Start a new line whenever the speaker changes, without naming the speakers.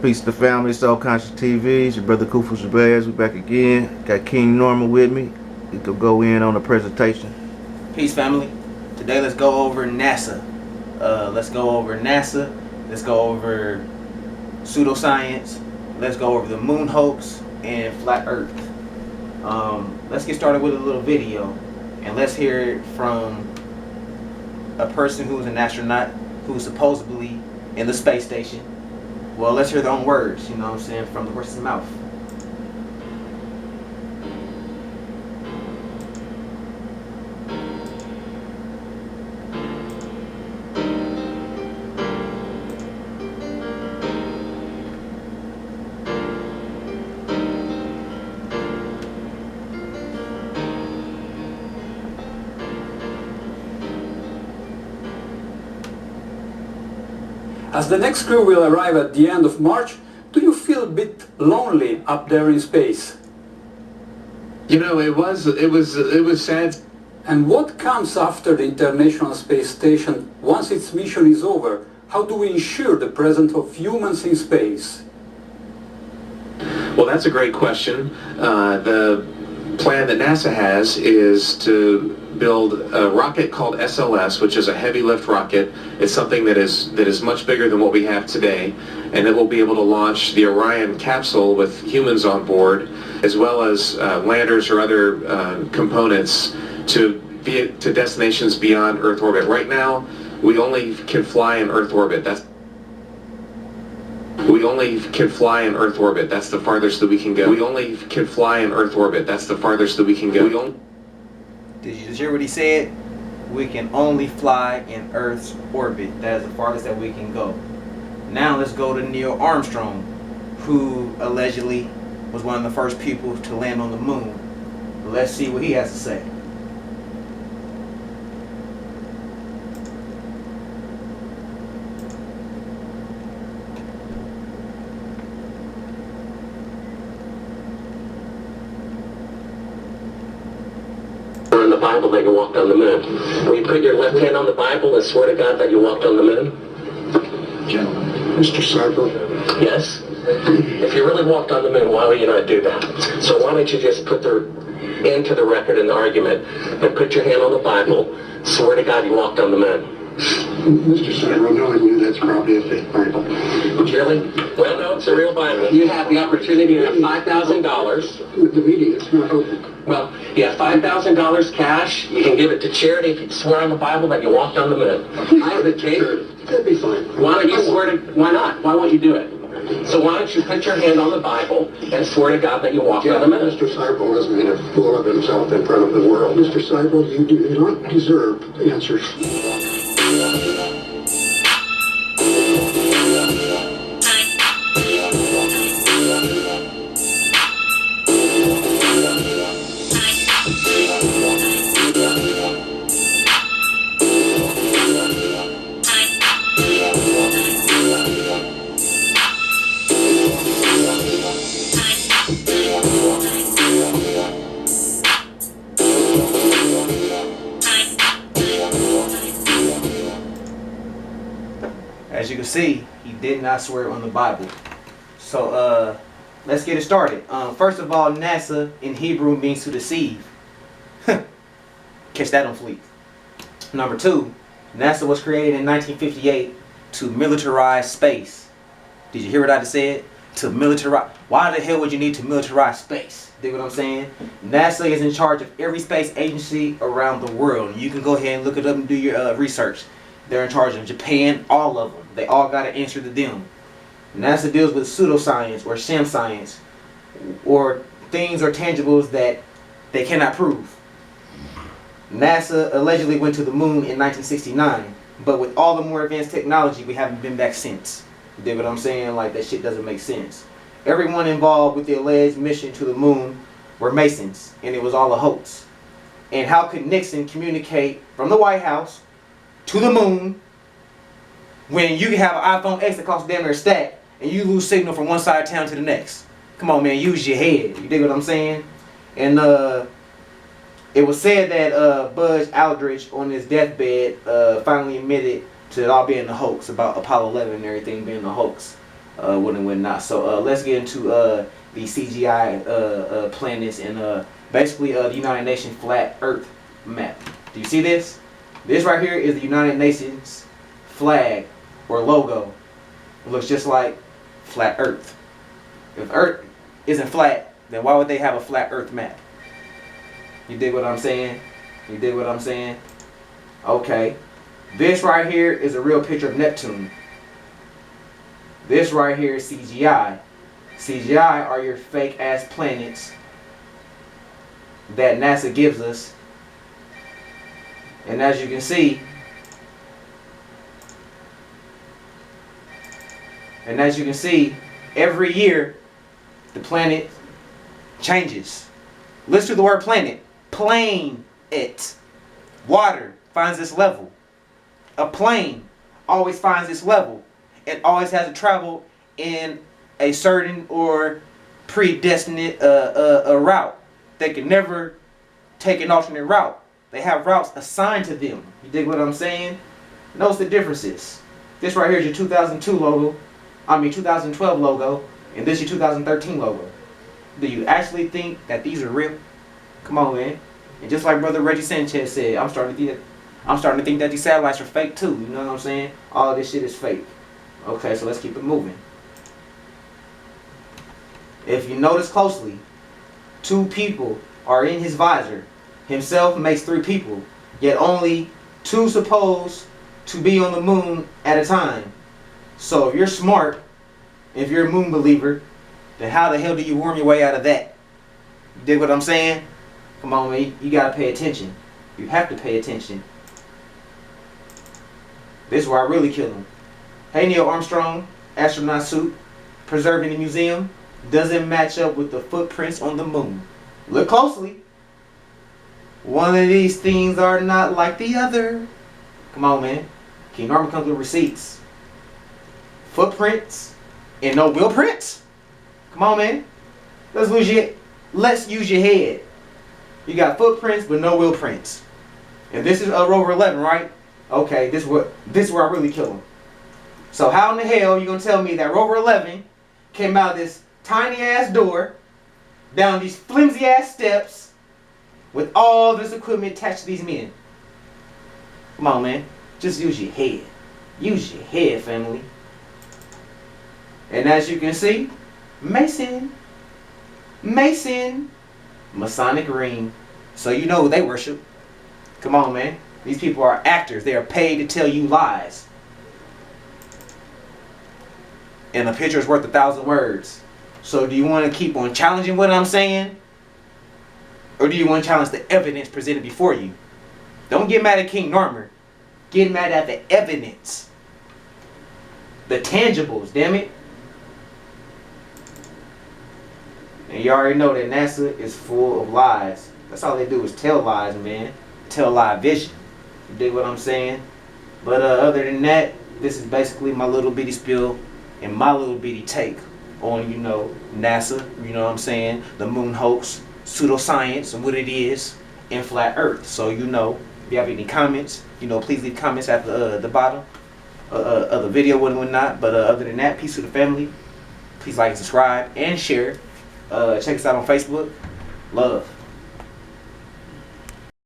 Peace to the family, Soul Conscious TV. It's your brother Kufu Shabazz. We back again. Got King Norman with me. We could go in on the presentation.
Peace, family. Today let's go over NASA. Let's go over NASA. Let's go over pseudoscience. Let's go over the moon hoax and flat Earth. Let's get started with a little video, and let's hear it from a person who is an astronaut who's supposedly in the space station. Well, let's hear their own words, you know what I'm saying, from the horse's mouth.
As the next crew will arrive at the end of March, do you feel a bit lonely up there in space?
You know, it was sad.
And what comes after the International Space Station once its mission is over? How do we ensure the presence of humans in space?
Well, that's a great question. The plan that NASA has is to build a rocket called SLS, which is a heavy lift rocket. It's something that is much bigger than what we have today, and it will be able to launch the Orion capsule with humans on board, as well as landers or other components to destinations beyond Earth orbit. Right now, we only can fly in Earth orbit. We only can fly in Earth orbit. That's the farthest that we can go. We only can fly in Earth orbit. That's the farthest that we can go.
Did you just hear what he said? We can only fly in Earth's orbit. That is the farthest that we can go. Now let's go to Neil Armstrong, who allegedly was one of the first people to land on the moon. Let's see what he has to say.
In the Bible that you walked on the moon. Will you put your left hand on the Bible and swear to God that you walked on the moon?
Gentlemen, Mr. Cyber.
Yes? If you really walked on the moon, why would you not do that? So why don't you just put the end to the record in the argument and put your hand on the Bible, swear to God you walked on the moon?
Mr. Cyber, knowing you, that's probably a fake Bible.
Really? Well, no, it's a real Bible. You have the opportunity to have $5,000.
The meeting, it's not open.
Well, you have $5,000 cash. You can give it to charity if you swear on the Bible that you walked on the moon. I have the tape.
Sure, that'd be fine.
Why don't you swear to? Why not? Why won't you do it? So why don't you put your hand on the Bible and swear to God that you walked on the moon?
Mr. Seibel has made a fool of himself in front of the world. Mr. Seibel, you do not deserve answers.
As you can see, he did not swear on the Bible. So let's get it started. First of all, NASA in Hebrew means to deceive. Catch that on fleek. Number two, NASA was created in 1958 to militarize space. Did you hear what I just said? To militarize. Why the hell would you need to militarize space? Dig what I'm saying? NASA is in charge of every space agency around the world. You can go ahead and look it up and do your research. They're in charge of Japan, all of them. They all got to answer to them. NASA deals with pseudoscience or sham science, or things or tangibles that they cannot prove. NASA allegedly went to the moon in 1969, but with all the more advanced technology, we haven't been back since. You dig what I'm saying? Like, that shit doesn't make sense. Everyone involved with the alleged mission to the moon were Masons, and it was all a hoax. And how could Nixon communicate from the White House to the moon when you can have an iPhone X that costs damn near a stack and you lose signal from one side of town to the next? Come on, man, use your head. You dig what I'm saying? And it was said that Buzz Aldrich on his deathbed finally admitted to it all being a hoax, about Apollo 11 and everything being a hoax. and whatnot. So let's get into the CGI planets and basically the United Nations flat Earth map. Do you see this? This right here is the United Nations flag or logo. It looks just like flat Earth. If Earth isn't flat, then why would they have a flat Earth map? You dig what I'm saying? You dig what I'm saying? Okay. This right here is a real picture of Neptune. This right here is CGI. CGI are your fake ass planets that NASA gives us. And as you can see, every year the planet changes. Listen to the word planet. Plane it. Water finds this level. A plane always finds this level. It always has to travel in a certain or predestined route. They can never take an alternate route. They have routes assigned to them. You dig what I'm saying? Notice the differences. This right here is your 2002 logo. 2012 logo. And this is your 2013 logo. Do you actually think that these are real? Come on, man. And just like Brother Reggie Sanchez said, I'm starting to think that these satellites are fake too. You know what I'm saying? All this shit is fake. Okay, so let's keep it moving. If you notice closely, 2 people are in his visor. Himself makes 3 people, yet only 2 supposed to be on the moon at a time. So if you're smart, if you're a moon believer, then how the hell do you worm your way out of that? You dig what I'm saying? Come on, man. You gotta pay attention. You have to pay attention. This is where I really kill him. Hey, Neil Armstrong, astronaut suit, preserved in the museum, doesn't match up with the footprints on the moon. Look closely. One of these things are not like the other. Come on, man. King Norman comes with receipts. Footprints and no wheel prints? Come on, man. Let's use your head. You got footprints but no wheel prints. And this is a Rover 11, right? Okay, this is where I really kill him. So how in the hell you gonna tell me that Rover 11 came out of this tiny ass door, down these flimsy ass steps, with all this equipment attached to these men? Come on, man. Just use your head. Use your head, family. And as you can see, Mason, Masonic ring. So you know who they worship. Come on, man. These people are actors. They are paid to tell you lies. And a picture is worth 1,000 words. So do you want to keep on challenging what I'm saying? Or do you want to challenge the evidence presented before you? Don't get mad at King Norman. Get mad at the evidence. The tangibles, damn it. And you already know that NASA is full of lies. That's all they do is tell lies, man. Tell lie vision. You dig what I'm saying? But other than that, this is basically my little bitty spiel and my little bitty take on, NASA, you know what I'm saying, the moon hoax, pseudoscience, and what it is, and flat Earth. So, if you have any comments, please leave comments at the bottom of the video and whatnot. But other than that, peace to the family. Please like and subscribe and share. Check us out on Facebook. Love.